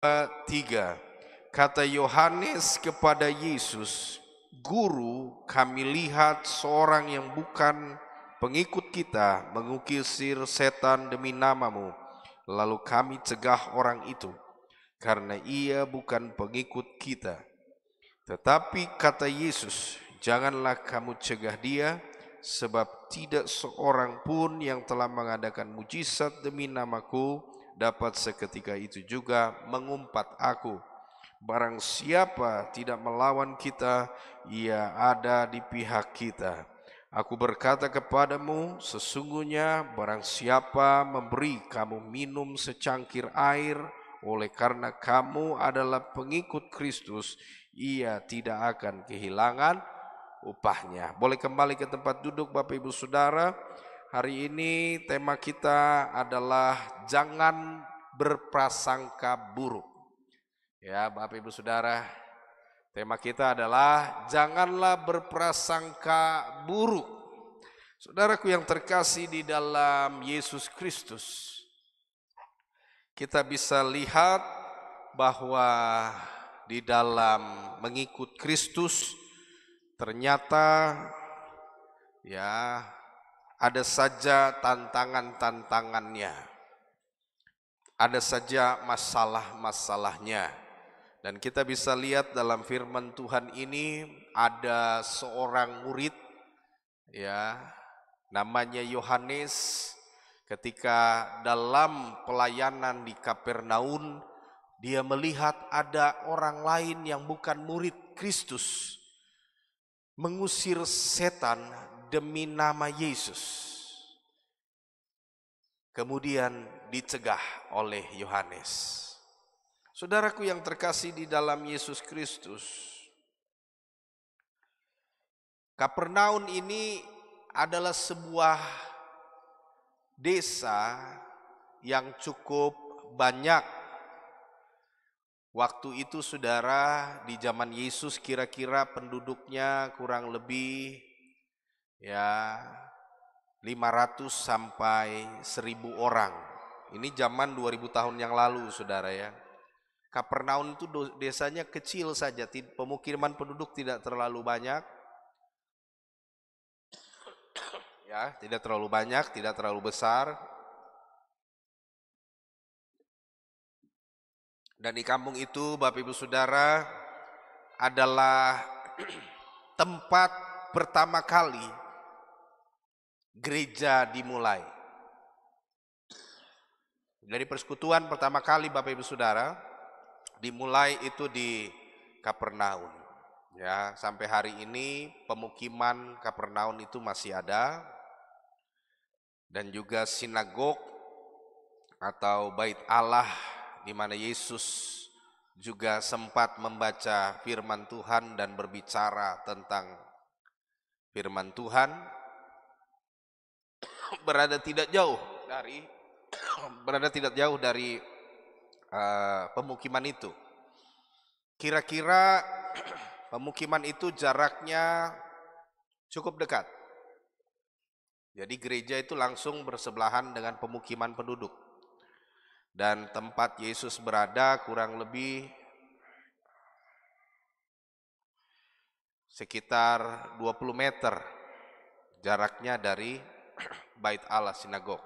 3. Kata Yohanes kepada Yesus, "Guru, kami lihat seorang yang bukan pengikut kita mengukir setan demi namamu. Lalu kami cegah orang itu, karena ia bukan pengikut kita." Tetapi kata Yesus, "Janganlah kamu cegah dia, sebab tidak seorang pun yang telah mengadakan mujizat demi namaku dapat seketika itu juga mengumpat aku. Barang siapa tidak melawan kita, ia ada di pihak kita. Aku berkata kepadamu, sesungguhnya barang siapa memberi kamu minum secangkir air, oleh karena kamu adalah pengikut Kristus, ia tidak akan kehilangan upahnya." Boleh kembali ke tempat duduk Bapak Ibu Saudara. Hari ini tema kita adalah jangan berprasangka buruk. Ya, Bapak Ibu Saudara, tema kita adalah janganlah berprasangka buruk. Saudaraku yang terkasih di dalam Yesus Kristus, kita bisa lihat bahwa di dalam mengikut Kristus ternyata ya ada saja tantangan-tantangannya, ada saja masalah-masalahnya. Dan kita bisa lihat dalam firman Tuhan ini ada seorang murid ya namanya Yohanes. Ketika dalam pelayanan di Kapernaum, dia melihat ada orang lain yang bukan murid Kristus mengusir setan demi nama Yesus. Kemudian dicegah oleh Yohanes. Saudaraku yang terkasih di dalam Yesus Kristus, Kapernaum ini adalah sebuah desa yang cukup banyak. Waktu itu saudara, di zaman Yesus kira-kira penduduknya kurang lebih ya 500 sampai 1000 orang. Ini zaman 2000 tahun yang lalu saudara ya. Kapernaum itu desanya kecil saja, pemukiman penduduk tidak terlalu banyak. Ya, tidak terlalu banyak, tidak terlalu besar. Dan di kampung itu Bapak Ibu Saudara adalah tempat pertama kali gereja dimulai. Dari persekutuan pertama kali Bapak Ibu Saudara dimulai itu di Kapernaum. Ya, sampai hari ini pemukiman Kapernaum itu masih ada, dan juga sinagog atau bait Allah di mana Yesus juga sempat membaca firman Tuhan dan berbicara tentang firman Tuhan, berada tidak jauh dari pemukiman itu. Kira-kira pemukiman itu jaraknya cukup dekat. Jadi gereja itu langsung bersebelahan dengan pemukiman penduduk. Dan tempat Yesus berada kurang lebih sekitar 20 meter jaraknya dari bait Allah sinagog.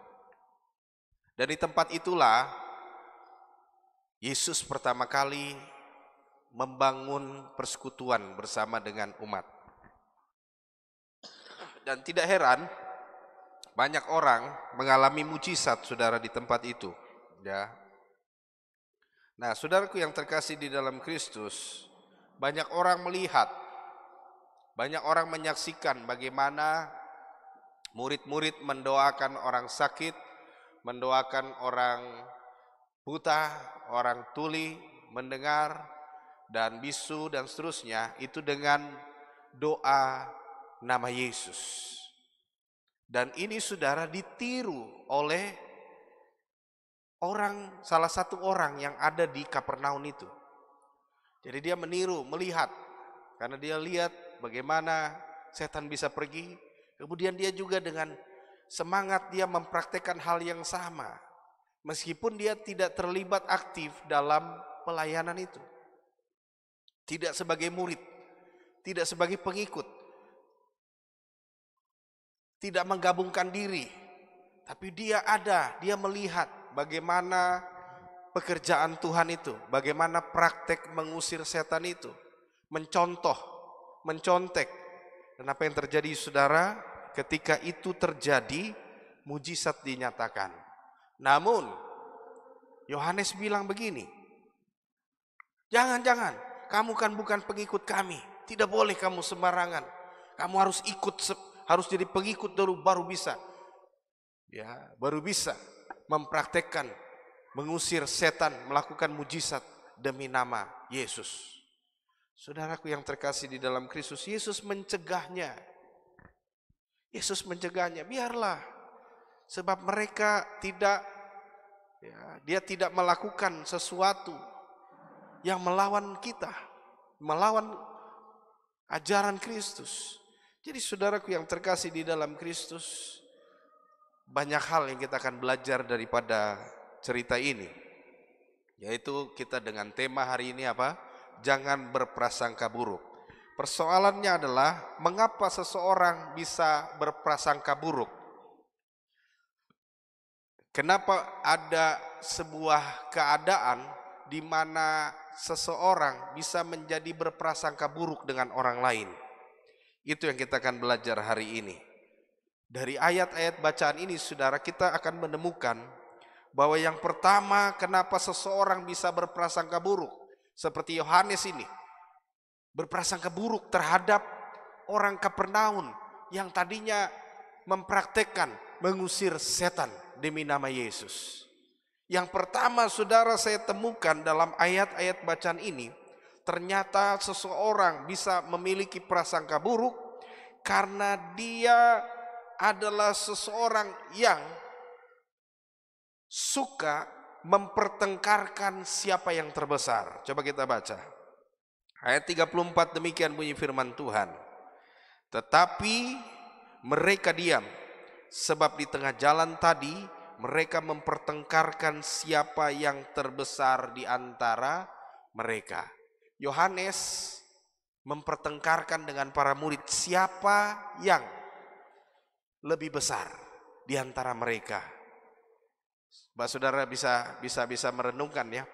Dan di tempat itulah Yesus pertama kali membangun persekutuan bersama dengan umat. Dan tidak heran banyak orang mengalami mujizat saudara di tempat itu. Ya. Nah, saudaraku yang terkasih di dalam Kristus, banyak orang melihat, banyak orang menyaksikan bagaimana murid-murid mendoakan orang sakit, mendoakan orang buta, orang tuli, mendengar, dan bisu dan seterusnya, itu dengan doa nama Yesus. Dan ini saudara ditiru oleh salah satu orang yang ada di Kapernaum itu. Jadi dia meniru, melihat, karena dia lihat bagaimana setan bisa pergi. Kemudian dia juga dengan semangat dia mempraktekkan hal yang sama. Meskipun dia tidak terlibat aktif dalam pelayanan itu. Tidak sebagai murid, tidak sebagai pengikut, tidak menggabungkan diri, tapi dia ada, dia melihat bagaimana pekerjaan Tuhan itu, bagaimana praktek mengusir setan itu, mencontoh, mencontek. Dan apa yang terjadi saudara? Ketika itu terjadi, mujizat dinyatakan. Namun Yohanes bilang begini, jangan, kamu kan bukan pengikut kami, tidak boleh kamu sembarangan, kamu harus ikut, harus jadi pengikut dulu baru bisa, ya, baru bisa mempraktekkan mengusir setan, melakukan mujizat demi nama Yesus. Saudaraku yang terkasih di dalam Kristus, Yesus mencegahnya. Yesus mencegahnya, biarlah, sebab mereka tidak, ya, dia tidak melakukan sesuatu yang melawan kita, melawan ajaran Kristus. Jadi saudaraku yang terkasih di dalam Kristus, banyak hal yang kita akan belajar daripada cerita ini, yaitu kita dengan tema hari ini apa? Jangan berprasangka buruk. Persoalannya adalah mengapa seseorang bisa berprasangka buruk? Kenapa ada sebuah keadaan di mana seseorang bisa menjadi berprasangka buruk dengan orang lain? Itu yang kita akan belajar hari ini. Dari ayat-ayat bacaan ini saudara, kita akan menemukan bahwa yang pertama, kenapa seseorang bisa berprasangka buruk, seperti Yohanes ini berprasangka buruk terhadap orang Kapernaum yang tadinya mempraktekkan mengusir setan demi nama Yesus. Yang pertama saudara, saya temukan dalam ayat-ayat bacaan ini, ternyata seseorang bisa memiliki prasangka buruk karena dia adalah seseorang yang suka mempertengkarkan siapa yang terbesar. Coba kita baca. Ayat 34, demikian bunyi firman Tuhan. Tetapi mereka diam, sebab di tengah jalan tadi mereka mempertengkarkan siapa yang terbesar di antara mereka. Yohanes mempertengkarkan dengan para murid siapa yang lebih besar di antara mereka. Mbak saudara bisa merenungkan ya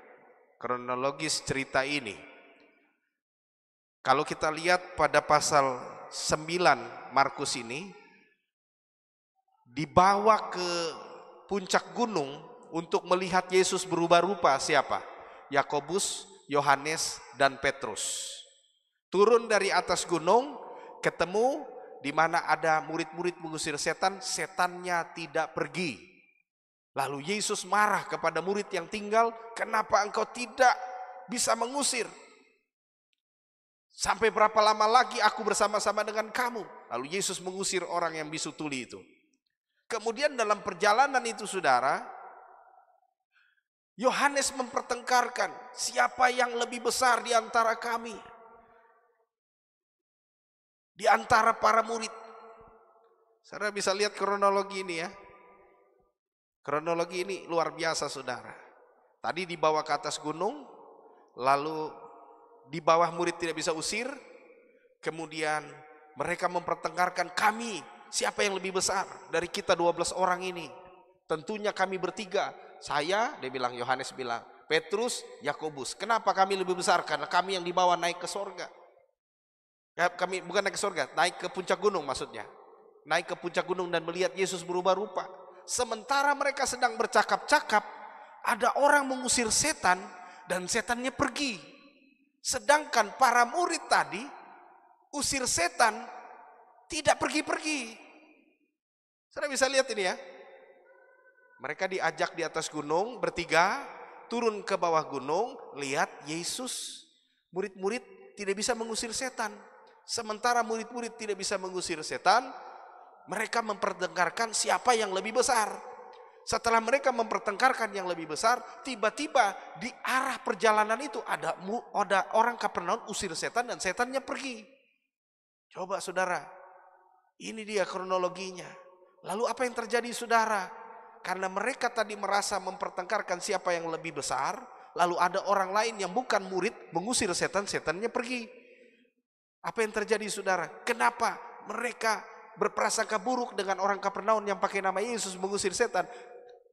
kronologis cerita ini. Kalau kita lihat pada pasal 9 Markus ini, dibawa ke puncak gunung untuk melihat Yesus berubah rupa siapa? Yakobus, Yohanes, dan Petrus. Turun dari atas gunung, ketemu di mana ada murid-murid mengusir setan, setannya tidak pergi. Lalu Yesus marah kepada murid yang tinggal, kenapa engkau tidak bisa mengusir? Sampai berapa lama lagi aku bersama-sama dengan kamu? Lalu Yesus mengusir orang yang bisu tuli itu. Kemudian dalam perjalanan itu saudara, Yohanes mempertengkarkan siapa yang lebih besar di antara kami, di antara para murid. Saudara bisa lihat kronologi ini ya. Kronologi ini luar biasa saudara. Tadi dibawa ke atas gunung, lalu di bawah murid tidak bisa usir, kemudian mereka mempertengkarkan kami, siapa yang lebih besar dari kita 12 orang ini? Tentunya kami bertiga, saya, dia bilang, Yohanes bilang, Petrus, Yakobus. Kenapa kami lebih besar? Karena kami yang dibawa naik ke sorga. Ya, kami bukan naik ke sorga, naik ke puncak gunung maksudnya. Naik ke puncak gunung dan melihat Yesus berubah rupa. Sementara mereka sedang bercakap-cakap, ada orang mengusir setan dan setannya pergi. Sedangkan para murid tadi usir setan tidak pergi-pergi. Saudara bisa lihat ini ya. Mereka diajak di atas gunung bertiga, turun ke bawah gunung, lihat Yesus. Murid-murid tidak bisa mengusir setan. Sementara murid-murid tidak bisa mengusir setan, mereka mempertengkarkan siapa yang lebih besar. Setelah mereka mempertengkarkan yang lebih besar, tiba-tiba di arah perjalanan itu ada orang Kapernaum usir setan dan setannya pergi. Coba saudara, ini dia kronologinya. Lalu apa yang terjadi saudara? Karena mereka tadi merasa mempertengkarkan siapa yang lebih besar, Lalu ada orang lain yang bukan murid mengusir setan, setannya pergi. Apa yang terjadi saudara? Kenapa mereka berprasangka buruk dengan orang Kapernaum yang pakai nama Yesus mengusir setan?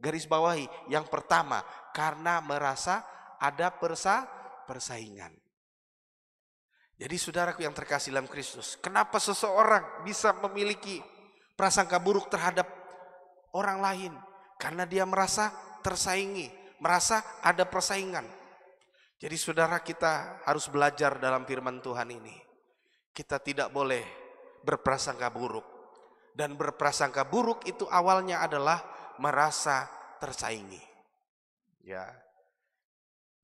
Garis bawahi, yang pertama, karena merasa ada persaingan. Jadi saudaraku yang terkasih dalam Kristus, kenapa seseorang bisa memiliki prasangka buruk terhadap orang lain? Karena dia merasa tersaingi, merasa ada persaingan. Jadi saudara, kita harus belajar dalam firman Tuhan ini. Kita tidak boleh berprasangka buruk. Dan berprasangka buruk itu awalnya adalah merasa tersaingi. Ya.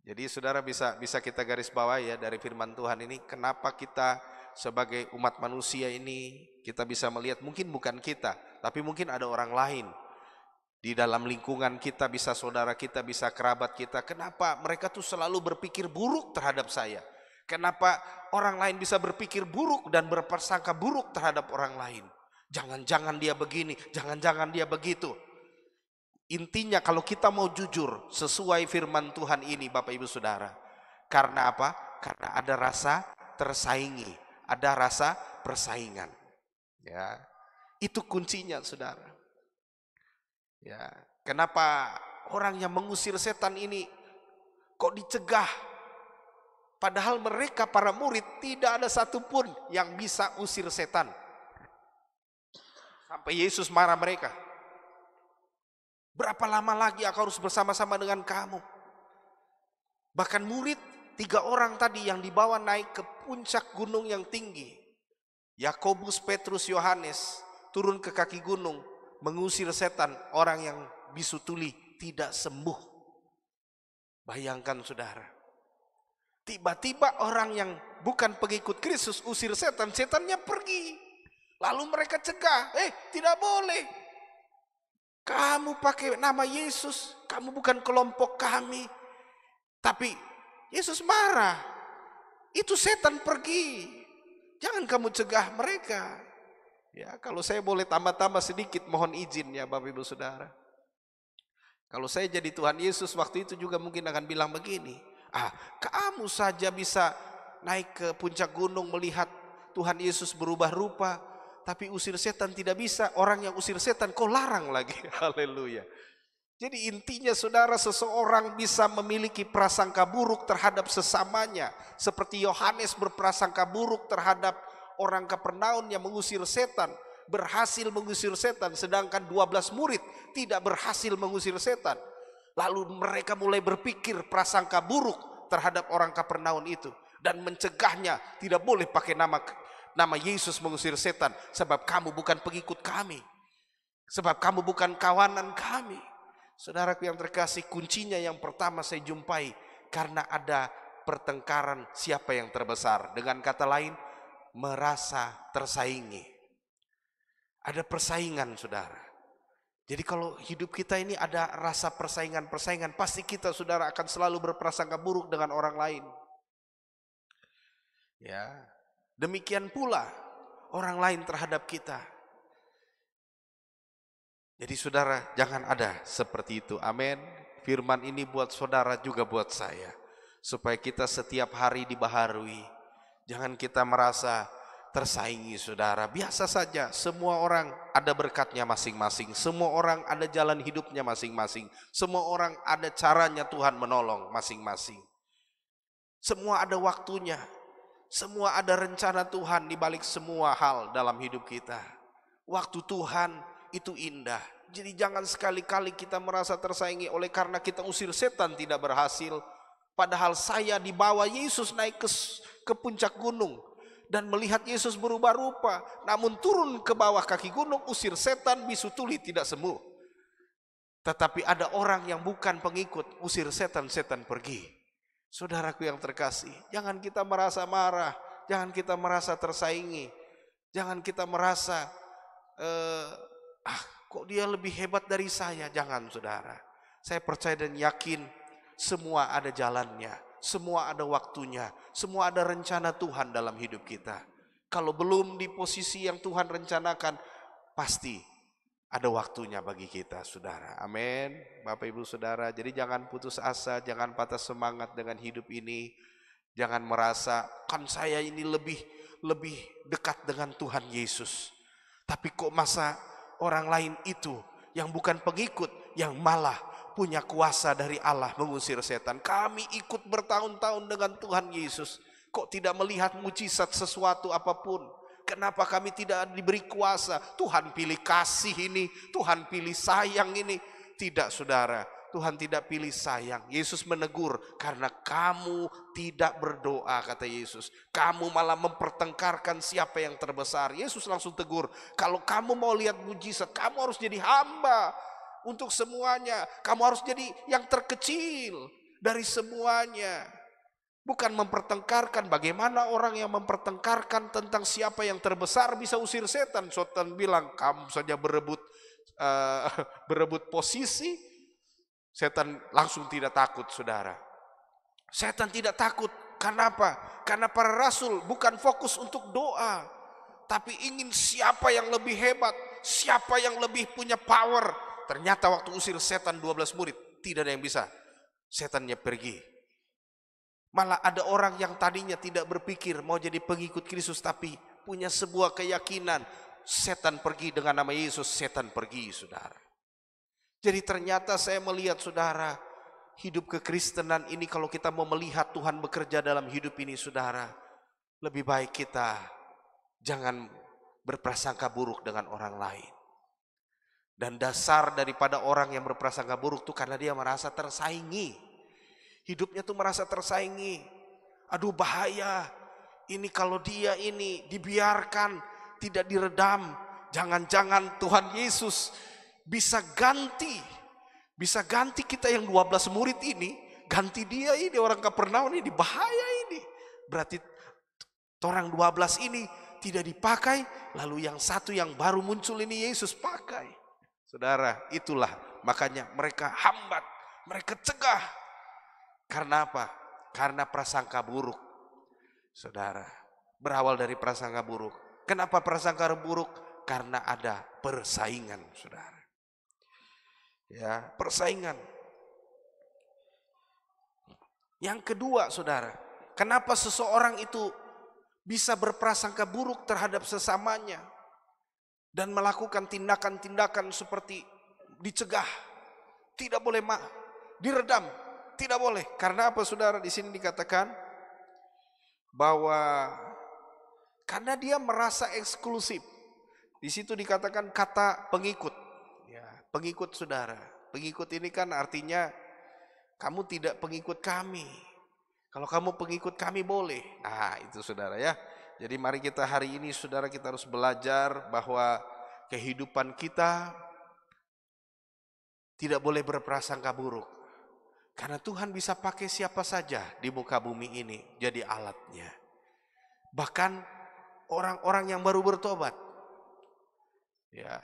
Jadi saudara bisa kita garis bawah ya dari firman Tuhan ini, kenapa kita sebagai umat manusia ini kita bisa melihat, mungkin bukan kita, tapi mungkin ada orang lain di dalam lingkungan kita, bisa saudara kita, bisa kerabat kita. Kenapa mereka tuh selalu berpikir buruk terhadap saya? Kenapa orang lain bisa berpikir buruk dan berprasangka buruk terhadap orang lain? Jangan-jangan dia begini, jangan-jangan dia begitu. Intinya kalau kita mau jujur sesuai firman Tuhan ini Bapak Ibu Saudara. Karena apa? Karena ada rasa tersaingi, ada rasa persaingan. Ya. Itu kuncinya Saudara. Ya, kenapa orang yang mengusir setan ini kok dicegah? Padahal mereka para murid tidak ada satupun yang bisa usir setan. Sampai Yesus marah mereka. Berapa lama lagi aku harus bersama-sama dengan kamu? Bahkan murid 3 orang tadi yang dibawa naik ke puncak gunung yang tinggi. Yakobus, Petrus, Yohanes turun ke kaki gunung mengusir setan, orang yang bisu tuli tidak sembuh. Bayangkan saudara. Tiba-tiba orang yang bukan pengikut Kristus usir setan, setannya pergi. Lalu mereka cegah, tidak boleh. Kamu pakai nama Yesus, kamu bukan kelompok kami. Tapi Yesus marah. Itu setan pergi. Jangan kamu cegah mereka. Ya, kalau saya boleh tambah-tambah sedikit, mohon izin ya Bapak Ibu Saudara. Kalau saya jadi Tuhan Yesus waktu itu juga mungkin akan bilang begini. Kamu saja bisa naik ke puncak gunung melihat Tuhan Yesus berubah rupa, tapi usir setan tidak bisa. Orang yang usir setan kau larang lagi. Haleluya. Jadi intinya saudara, seseorang bisa memiliki prasangka buruk terhadap sesamanya. Seperti Yohanes berprasangka buruk terhadap orang Kapernaum yang mengusir setan, berhasil mengusir setan, sedangkan 12 murid tidak berhasil mengusir setan. Lalu mereka mulai berpikir prasangka buruk terhadap orang Kapernaum itu dan mencegahnya, tidak boleh pakai nama Yesus mengusir setan, sebab kamu bukan pengikut kami, sebab kamu bukan kawanan kami. Saudaraku yang terkasih, kuncinya yang pertama saya jumpai karena ada pertengkaran siapa yang terbesar. Dengan kata lain, merasa tersaingi. Ada persaingan saudara. Jadi kalau hidup kita ini ada rasa persaingan, pasti kita saudara akan selalu berprasangka buruk dengan orang lain. Ya, demikian pula orang lain terhadap kita. Jadi saudara, jangan ada seperti itu. Amin. Firman ini buat saudara juga buat saya, supaya kita setiap hari dibaharui. Jangan kita merasa tersaingi saudara. Biasa saja, semua orang ada berkatnya masing-masing. Semua orang ada jalan hidupnya masing-masing. Semua orang ada caranya Tuhan menolong masing-masing. Semua ada waktunya. Semua ada rencana Tuhan di balik semua hal dalam hidup kita. Waktu Tuhan itu indah. Jadi jangan sekali-kali kita merasa tersaingi oleh karena kita usir setan tidak berhasil. Padahal saya dibawa Yesus naik ke puncak gunung dan melihat Yesus berubah rupa, namun turun ke bawah kaki gunung, usir setan, bisu tuli tidak sembuh. Tetapi ada orang yang bukan pengikut, usir setan, setan pergi. Saudaraku yang terkasih, jangan kita merasa marah, jangan kita merasa tersaingi, jangan kita merasa kok dia lebih hebat dari saya. Jangan saudara. Saya percaya dan yakin semua ada jalannya, semua ada waktunya, semua ada rencana Tuhan dalam hidup kita. Kalau belum di posisi yang Tuhan rencanakan, pasti ada waktunya bagi kita, saudara. Amin. Bapak Ibu Saudara, jadi jangan putus asa, jangan patah semangat dengan hidup ini. Jangan merasa kan saya ini lebih dekat dengan Tuhan Yesus. Tapi kok masa orang lain itu yang bukan pengikut yang malah punya kuasa dari Allah mengusir setan. Kami ikut bertahun-tahun dengan Tuhan Yesus, kok tidak melihat mujizat sesuatu apapun. Kenapa kami tidak diberi kuasa? Tuhan pilih kasih ini, Tuhan pilih sayang ini. Tidak, saudara, Tuhan tidak pilih sayang. Yesus menegur, karena kamu tidak berdoa, kata Yesus. Kamu malah mempertengkarkan siapa yang terbesar. Yesus langsung tegur, kalau kamu mau lihat mujizat, kamu harus jadi hamba untuk semuanya. Kamu harus jadi yang terkecil dari semuanya. Bukan mempertengkarkan. Bagaimana orang yang mempertengkarkan tentang siapa yang terbesar bisa usir setan? Setan bilang, kamu saja berebut posisi. Setan langsung tidak takut, saudara. Setan tidak takut. Kenapa? Karena para rasul bukan fokus untuk doa, tapi ingin siapa yang lebih hebat, siapa yang lebih punya power. Ternyata waktu usir setan 12 murid, tidak ada yang bisa. Setannya pergi. Malah ada orang yang tadinya tidak berpikir mau jadi pengikut Kristus, tapi punya sebuah keyakinan. Setan pergi dengan nama Yesus, setan pergi, saudara. Jadi ternyata saya melihat, saudara, hidup kekristenan ini kalau kita mau melihat Tuhan bekerja dalam hidup ini, saudara, lebih baik kita jangan berprasangka buruk dengan orang lain. Dan dasar daripada orang yang berprasangka buruk itu karena dia merasa tersaingi. Hidupnya tuh merasa tersaingi. Aduh, bahaya. Ini kalau dia ini dibiarkan, tidak diredam, jangan-jangan Tuhan Yesus bisa ganti kita yang 12 murid ini, ganti dia ini orang Kapernaum ini, bahaya ini. Berarti orang 12 ini tidak dipakai, lalu yang satu yang baru muncul ini Yesus pakai. Saudara, itulah makanya mereka hambat, mereka cegah. Karena apa? Karena prasangka buruk. Saudara, berawal dari prasangka buruk. Kenapa prasangka buruk? Karena ada persaingan, saudara. Ya, persaingan. Yang kedua, saudara, kenapa seseorang itu bisa berprasangka buruk terhadap sesamanya dan melakukan tindakan-tindakan seperti dicegah, tidak boleh diredam, tidak boleh. Karena apa, saudara? Di sini dikatakan bahwa karena dia merasa eksklusif. Di situ dikatakan kata pengikut. Pengikut, saudara. Pengikut ini kan artinya kamu tidak pengikut kami. Kalau kamu pengikut kami boleh. Nah, itu, saudara, ya. Jadi mari kita hari ini, saudara, kita harus belajar bahwa kehidupan kita tidak boleh berprasangka buruk. Karena Tuhan bisa pakai siapa saja di muka bumi ini jadi alatnya. Bahkan orang-orang yang baru bertobat. Ya.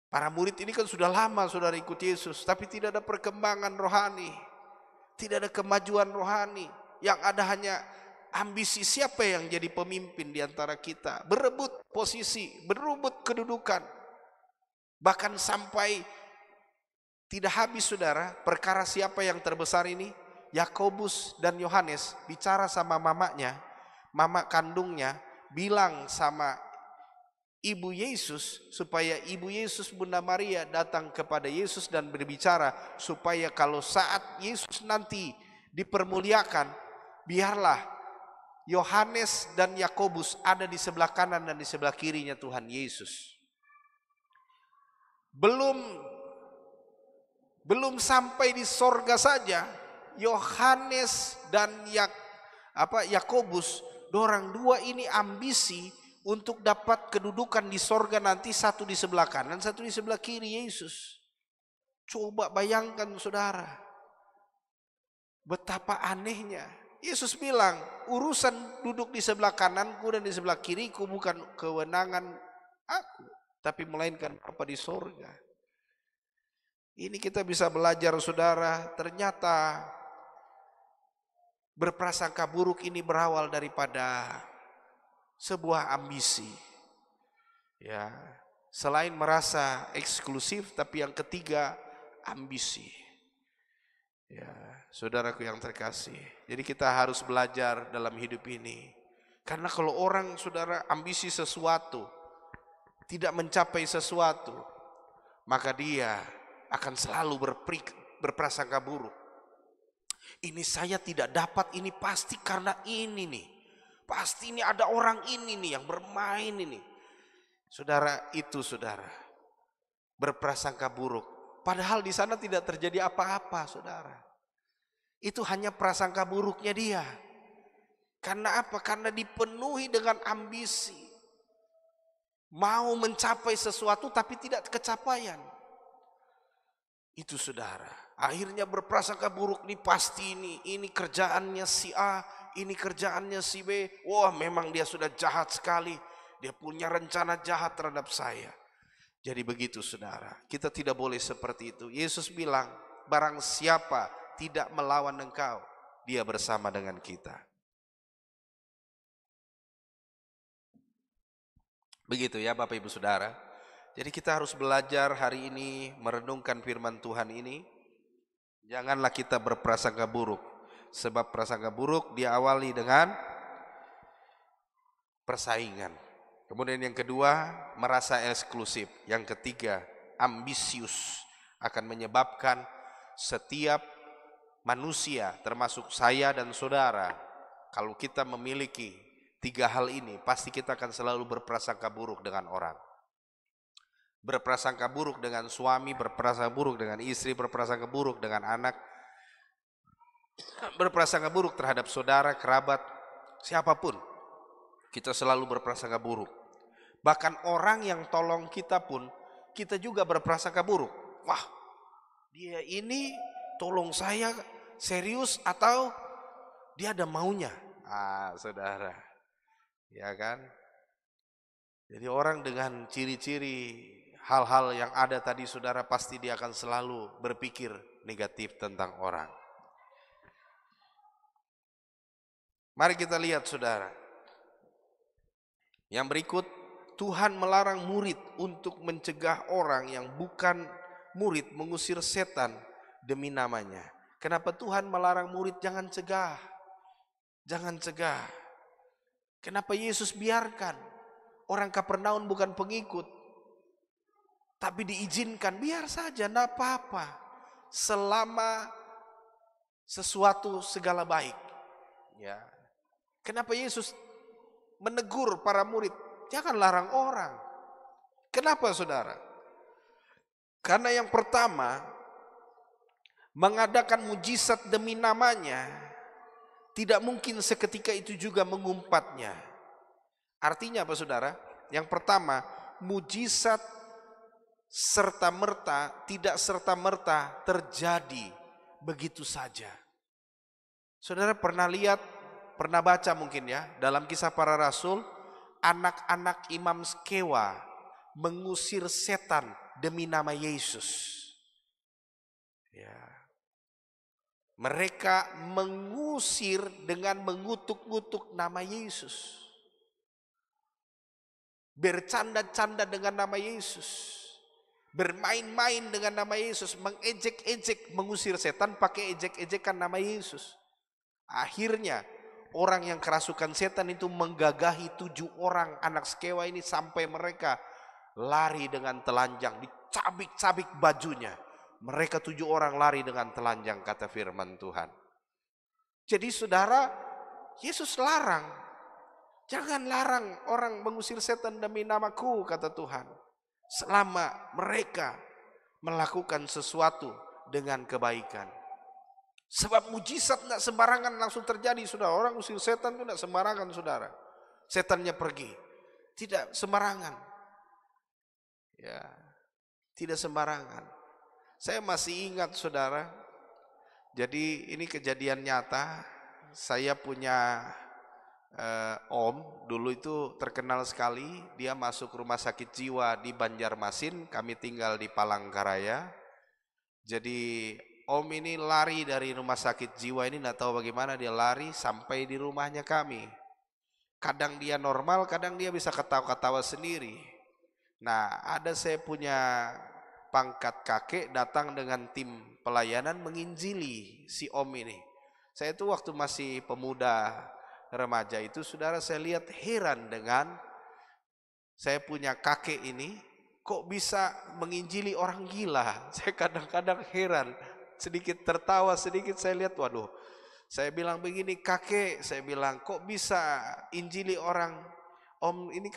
Para murid ini kan sudah lama, saudara, ikut Yesus, tapi tidak ada perkembangan rohani, tidak ada kemajuan rohani. Yang ada hanya ambisi siapa yang jadi pemimpin di antara kita, berebut posisi, berebut kedudukan. Bahkan sampai tidak habis, saudara, perkara siapa yang terbesar ini. Yakobus dan Yohanes bicara sama mamanya, mama kandungnya, bilang sama Ibu Yesus, supaya Ibu Yesus Bunda Maria datang kepada Yesus dan berbicara, supaya kalau saat Yesus nanti dipermuliakan, biarlah Yohanes dan Yakobus ada di sebelah kanan dan di sebelah kirinya Tuhan Yesus. Belum sampai di sorga saja, Yohanes dan Yakobus, dorang dua ini ambisi untuk dapat kedudukan di sorga nanti, satu di sebelah kanan, satu di sebelah kiri Yesus. Coba bayangkan, saudara, betapa anehnya. Yesus bilang, urusan duduk di sebelah kananku dan di sebelah kiriku bukan kewenangan aku, tapi melainkan Bapa di sorga. Ini kita bisa belajar, saudara, ternyata berprasangka buruk ini berawal daripada sebuah ambisi. Ya. Selain merasa eksklusif, tapi yang ketiga ambisi. Ya, saudaraku yang terkasih. Jadi kita harus belajar dalam hidup ini. Karena kalau orang, saudara, ambisi sesuatu, tidak mencapai sesuatu, maka dia akan selalu berprasangka buruk. Ini saya tidak dapat, ini pasti karena ini nih. Pasti ini ada orang ini nih yang bermain ini. Saudara, itu saudara, berprasangka buruk. Padahal di sana tidak terjadi apa-apa, saudara. Itu hanya prasangka buruknya dia. Karena apa? Karena dipenuhi dengan ambisi. Mau mencapai sesuatu tapi tidak kecapaian. Itu saudara. Akhirnya berprasangka buruk nih, pasti ini kerjaannya si A, ini kerjaannya si B. Wah, memang dia sudah jahat sekali. Dia punya rencana jahat terhadap saya. Jadi begitu saudara, kita tidak boleh seperti itu. Yesus bilang, barang siapa tidak melawan engkau, dia bersama dengan kita. Begitu ya Bapak Ibu Saudara. Jadi kita harus belajar hari ini merenungkan firman Tuhan ini. Janganlah kita berprasangka buruk. Sebab prasangka buruk diawali dengan persaingan. Kemudian yang kedua, merasa eksklusif. Yang ketiga, ambisius, akan menyebabkan setiap manusia, termasuk saya dan saudara, kalau kita memiliki tiga hal ini, pasti kita akan selalu berprasangka buruk dengan orang. Berprasangka buruk dengan suami, berprasangka buruk dengan istri, berprasangka buruk dengan anak, berprasangka buruk terhadap saudara, kerabat, siapapun. Kita selalu berprasangka buruk. Bahkan orang yang tolong kita pun, kita juga berprasangka buruk. Wah, dia ini tolong saya serius atau dia ada maunya? Saudara, ya kan? Jadi orang dengan ciri-ciri hal-hal yang ada tadi, saudara, pasti dia akan selalu berpikir negatif tentang orang. Mari kita lihat, saudara. Yang berikut, Tuhan melarang murid untuk mencegah orang yang bukan murid mengusir setan demi namanya. Kenapa Tuhan melarang murid jangan cegah? Jangan cegah. Kenapa Yesus biarkan orang Kapernaum bukan pengikut, tapi diizinkan, biar saja, enggak apa-apa. Selama sesuatu segala baik. Ya. Kenapa Yesus menegur para murid? Jangan larang orang. Kenapa saudara? Karena yang pertama, mengadakan mujizat demi namanya, tidak mungkin seketika itu juga mengumpatnya. Artinya apa saudara? Yang pertama, mujizat serta-merta, tidak serta-merta terjadi begitu saja. Saudara pernah lihat, pernah baca mungkin ya, dalam Kisah Para Rasul, anak-anak Imam Skewa mengusir setan demi nama Yesus. Ya. Mereka mengusir dengan mengutuk-ngutuk nama Yesus. Bercanda-canda dengan nama Yesus. Bermain-main dengan nama Yesus, mengejek-ejek, mengusir setan pakai ejek-ejekan nama Yesus. Akhirnya orang yang kerasukan setan itu menggagahi 7 orang anak Skewa ini sampai mereka lari dengan telanjang, dicabik-cabik bajunya. Mereka 7 orang lari dengan telanjang, kata firman Tuhan. Jadi saudara, Yesus larang. Jangan larang orang mengusir setan demi namaku, kata Tuhan. Selama mereka melakukan sesuatu dengan kebaikan. Sebab mujizat tidak sembarangan langsung terjadi, saudara. Orang usir setan itu tidak sembarangan, saudara. Setannya pergi, tidak sembarangan. Ya, tidak sembarangan. Saya masih ingat, saudara. Jadi ini kejadian nyata. Saya punya om, dulu itu terkenal sekali. Dia masuk rumah sakit jiwa di Banjarmasin. Kami tinggal di Palangkaraya. Jadi om ini lari dari rumah sakit jiwa ini, nggak tahu bagaimana dia lari sampai di rumahnya kami. Kadang dia normal, kadang dia bisa ketawa-ketawa sendiri. Nah, ada saya punya pangkat kakek datang dengan tim pelayanan menginjili si om ini. Saya itu waktu masih pemuda remaja itu, saudara, saya lihat heran dengan saya punya kakek ini, kok bisa menginjili orang gila. Saya kadang-kadang heran, sedikit tertawa, sedikit saya lihat, waduh. Saya bilang begini, kakek, saya bilang, kok bisa injili orang? Om, ini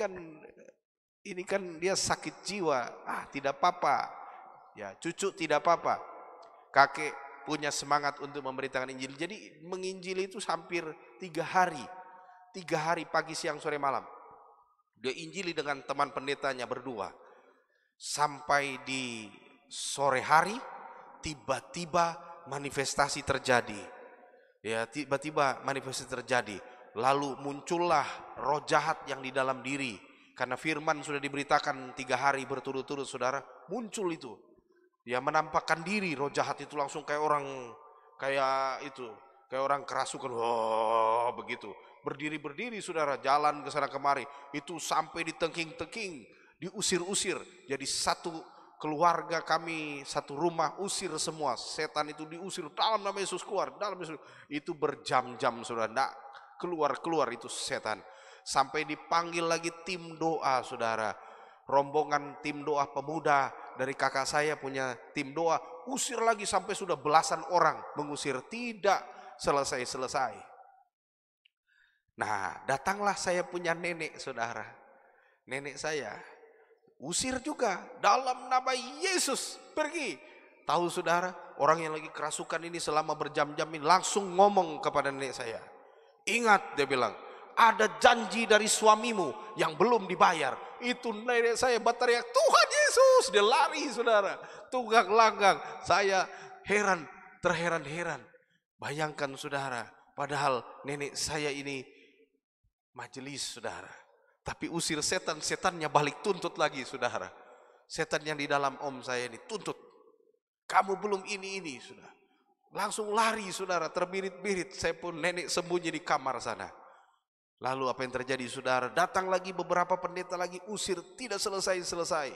kan dia sakit jiwa. Ah, tidak apa-apa. Ya, cucu tidak apa-apa. Kakek punya semangat untuk memberitakan Injil. Jadi menginjili itu hampir 3 hari. 3 hari pagi, siang, sore, malam. Dia injili dengan teman pendetanya berdua. Sampai di sore hari, tiba-tiba manifestasi terjadi. Ya, tiba-tiba manifestasi terjadi. Lalu muncullah roh jahat yang di dalam diri. Karena firman sudah diberitakan 3 hari berturut-turut, saudara, muncul itu. Dia menampakkan diri, roh jahat itu langsung kayak orang, kayak orang kerasukan, oh begitu. Berdiri, saudara, jalan ke sana kemari. Itu sampai ditengking-tengking, diusir-usir. Jadi satu keluarga kami, satu rumah, usir semua. Setan itu diusir, dalam nama Yesus keluar, dalam Yesus. Itu berjam-jam, saudara, enggak keluar itu setan. Sampai dipanggil lagi tim doa, saudara. Rombongan tim doa pemuda dari kakak saya punya tim doa, usir lagi sampai sudah belasan orang mengusir, tidak selesai-selesai. Nah, datanglah saya punya nenek, saudara. Nenek saya usir juga dalam nama Yesus, pergi. Tahu saudara, orang yang lagi kerasukan ini selama berjam-jam ini langsung ngomong kepada nenek saya. Ingat, dia bilang, ada janji dari suamimu yang belum dibayar. Itu nenek saya berteriak, Tuhan Yesus. Dia lari, saudara, tunggak langgang. Saya heran, terheran-heran. Bayangkan, saudara, padahal nenek saya ini majelis, saudara, tapi usir setan, setannya balik tuntut lagi, saudara. Setan yang di dalam om saya ini tuntut, kamu belum ini sudah. Langsung lari, saudara, terbirit-birit. Saya pun nenek sembunyi di kamar sana. Lalu apa yang terjadi, saudara? Datang lagi beberapa pendeta lagi, usir, tidak selesai-selesai.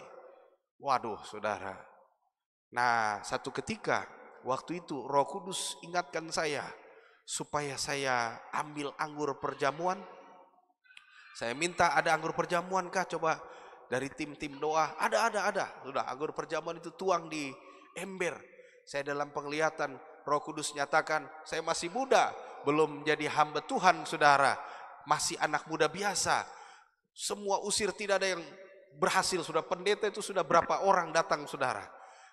Waduh, saudara. Nah, satu ketika waktu itu Roh Kudus ingatkan saya supaya saya ambil anggur perjamuan. Saya minta, ada anggur perjamuan kah? Coba dari tim-tim doa. Ada. Sudah, anggur perjamuan itu tuang di ember. Saya dalam penglihatan, Roh Kudus nyatakan, saya masih muda, belum jadi hamba Tuhan, saudara. Masih anak muda biasa. Semua usir, tidak ada yang berhasil. Sudah pendeta itu sudah berapa orang datang, saudara.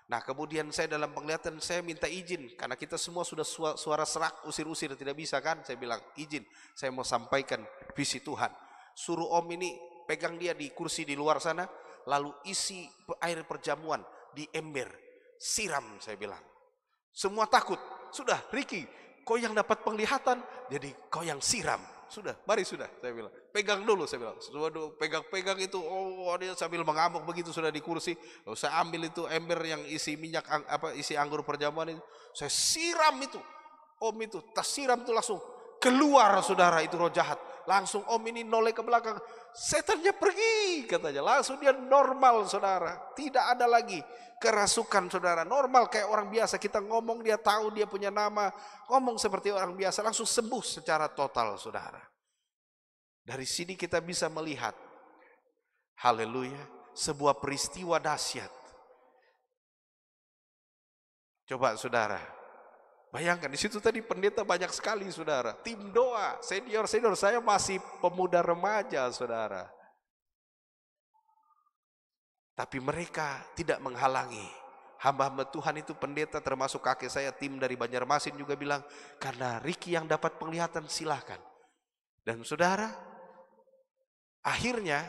Nah, kemudian saya dalam penglihatan, saya minta izin, karena kita semua sudah suara serak, usir-usir, tidak bisa kan. Saya bilang, izin, saya mau sampaikan visi Tuhan. Suruh om ini pegang dia di kursi di luar sana, lalu isi air perjamuan di ember, siram, saya bilang. Semua takut. Sudah, Ricky, kau yang dapat penglihatan, jadi kau yang siram. Sudah, mari sudah, saya bilang. Pegang dulu, saya bilang. Waduh, pegang itu, oh dia sambil mengamuk begitu sudah di kursi. Lalu saya ambil itu ember yang isi minyak, isi anggur perjamuan itu. Saya siram itu. Om itu, tas siram itu langsung keluar, saudara, itu roh jahat. Langsung om ini noleh ke belakang. Setannya pergi, katanya. Langsung dia normal, saudara. Tidak ada lagi kerasukan, saudara. Normal kayak orang biasa. Kita ngomong, dia tahu, dia punya nama. Ngomong seperti orang biasa, langsung sembuh secara total, saudara. Dari sini kita bisa melihat, haleluya, sebuah peristiwa dahsyat. Coba, saudara, bayangkan di situ tadi pendeta banyak sekali, saudara. Tim doa, senior, saya masih pemuda remaja, saudara. Tapi mereka tidak menghalangi. Hamba-hamba Tuhan itu, pendeta termasuk kakek saya, tim dari Banjarmasin juga bilang, karena Ricky yang dapat penglihatan, silahkan. Dan saudara, akhirnya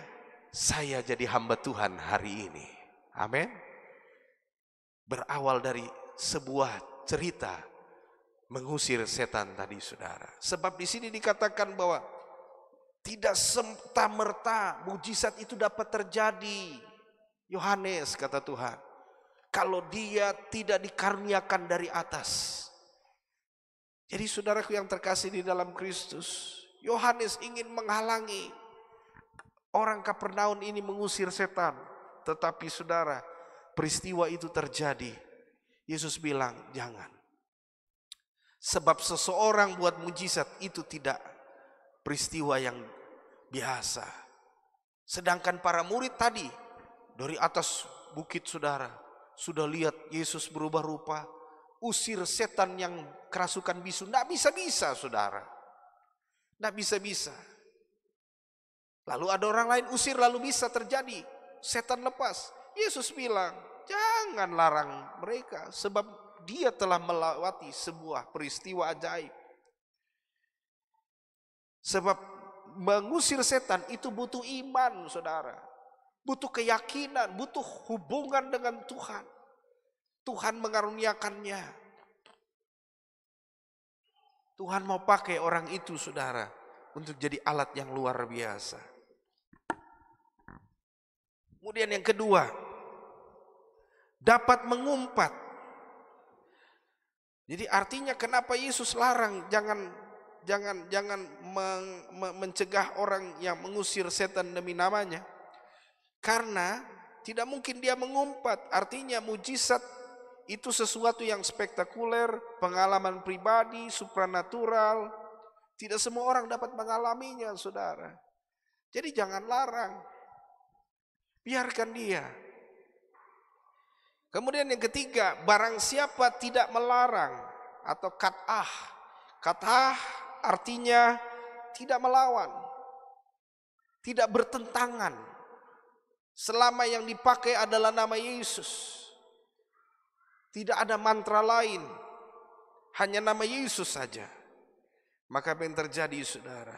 saya jadi hamba Tuhan hari ini. Amin. Berawal dari sebuah cerita mengusir setan tadi, saudara. Sebab di sini dikatakan bahwa tidak serta-merta mujizat itu dapat terjadi, Yohanes, kata Tuhan, kalau dia tidak dikaruniakan dari atas. Jadi saudaraku yang terkasih di dalam Kristus, Yohanes ingin menghalangi orang Kapernaum ini mengusir setan. Tetapi saudara, peristiwa itu terjadi. Yesus bilang, jangan. Sebab seseorang buat mujizat itu tidak peristiwa yang biasa. Sedangkan para murid tadi dari atas bukit saudara sudah lihat Yesus berubah rupa, usir setan yang kerasukan bisu. Tidak bisa-bisa saudara, tidak bisa-bisa. Lalu ada orang lain usir, lalu bisa terjadi, setan lepas. Yesus bilang, jangan larang mereka, sebab dia telah melewati sebuah peristiwa ajaib. Sebab mengusir setan itu butuh iman saudara, butuh keyakinan, butuh hubungan dengan Tuhan. Tuhan mengaruniakannya. Tuhan mau pakai orang itu saudara untuk jadi alat yang luar biasa. Kemudian yang kedua, dapat mengumpat. Jadi artinya kenapa Yesus larang jangan mencegah orang yang mengusir setan demi namanya? Karena tidak mungkin dia mengumpat. Artinya mujizat itu sesuatu yang spektakuler, pengalaman pribadi, supranatural. Tidak semua orang dapat mengalaminya, saudara. Jadi jangan larang. Biarkan dia. Kemudian yang ketiga, barang siapa tidak melarang atau kat'ah. Kat'ah artinya tidak melawan, tidak bertentangan. Selama yang dipakai adalah nama Yesus. Tidak ada mantra lain, hanya nama Yesus saja. Maka apa yang terjadi saudara?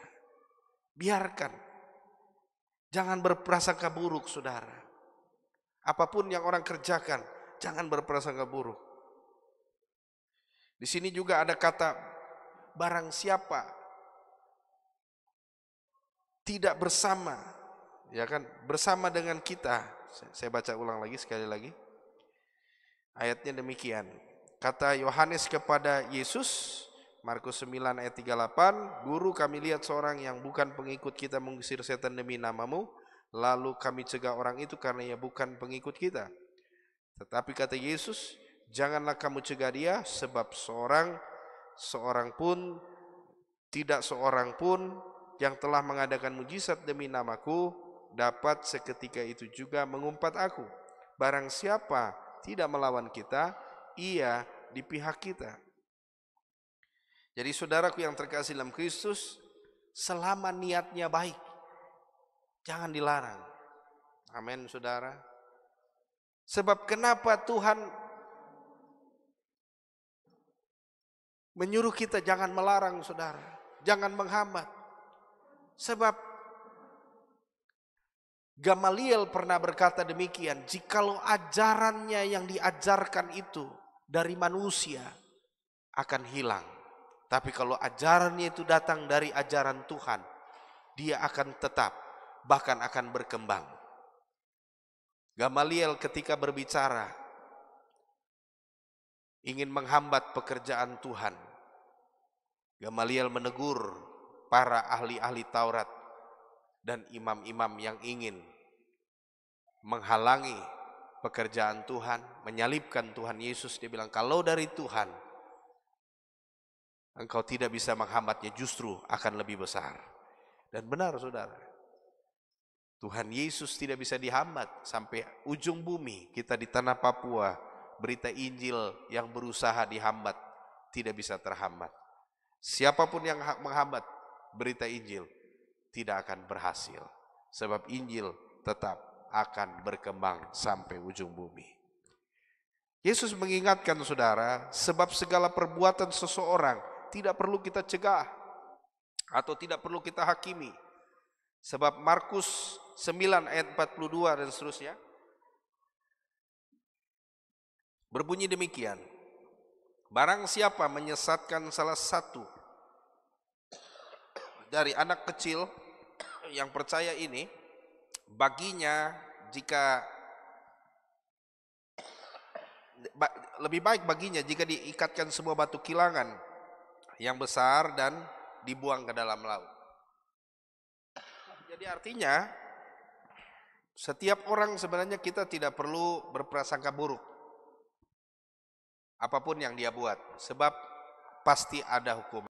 Biarkan. Jangan berprasangka buruk saudara. Apapun yang orang kerjakan, jangan berprasangka buruk. Di sini juga ada kata barang siapa tidak bersama, ya kan, bersama dengan kita. Saya baca ulang lagi sekali lagi. Ayatnya demikian. Kata Yohanes kepada Yesus, Markus 9 ayat 38, Guru, kami lihat seorang yang bukan pengikut kita mengusir setan demi namamu, lalu kami cegah orang itu karena ia bukan pengikut kita. Tetapi kata Yesus, janganlah kamu cegah dia, sebab seorang pun yang telah mengadakan mujizat demi namaku dapat seketika itu juga mengumpat aku. Barang siapa tidak melawan kita, ia di pihak kita. Jadi saudaraku yang terkasih dalam Kristus, selama niatnya baik, jangan dilarang. Amin saudara. Sebab kenapa Tuhan menyuruh kita jangan melarang saudara, jangan menghambat. Sebab Gamaliel pernah berkata demikian, jikalau ajarannya yang diajarkan itu dari manusia akan hilang. Tapi kalau ajarannya itu datang dari ajaran Tuhan, dia akan tetap, bahkan akan berkembang. Gamaliel ketika berbicara, ingin menghambat pekerjaan Tuhan, Gamaliel menegur para ahli-ahli Taurat dan imam-imam yang ingin menghalangi pekerjaan Tuhan, menyalibkan Tuhan Yesus. Dia bilang, kalau dari Tuhan, engkau tidak bisa menghambatnya, justru akan lebih besar. Dan benar saudara, Tuhan Yesus tidak bisa dihambat. Sampai ujung bumi, kita di tanah Papua, berita Injil yang berusaha dihambat tidak bisa terhambat. Siapapun yang menghambat berita Injil tidak akan berhasil. Sebab Injil tetap akan berkembang sampai ujung bumi. Yesus mengingatkan saudara, sebab segala perbuatan seseorang tidak perlu kita cegah atau tidak perlu kita hakimi. Sebab Markus 9 ayat 42 dan seterusnya berbunyi demikian. Barang siapa menyesatkan salah satu dari anak kecil yang percaya ini, baginya lebih baik baginya jika diikatkan sebuah batu kilangan yang besar dan dibuang ke dalam laut. Jadi artinya Setiap orang sebenarnya kita tidak perlu berprasangka buruk apapun yang dia buat, sebab pasti ada hukum.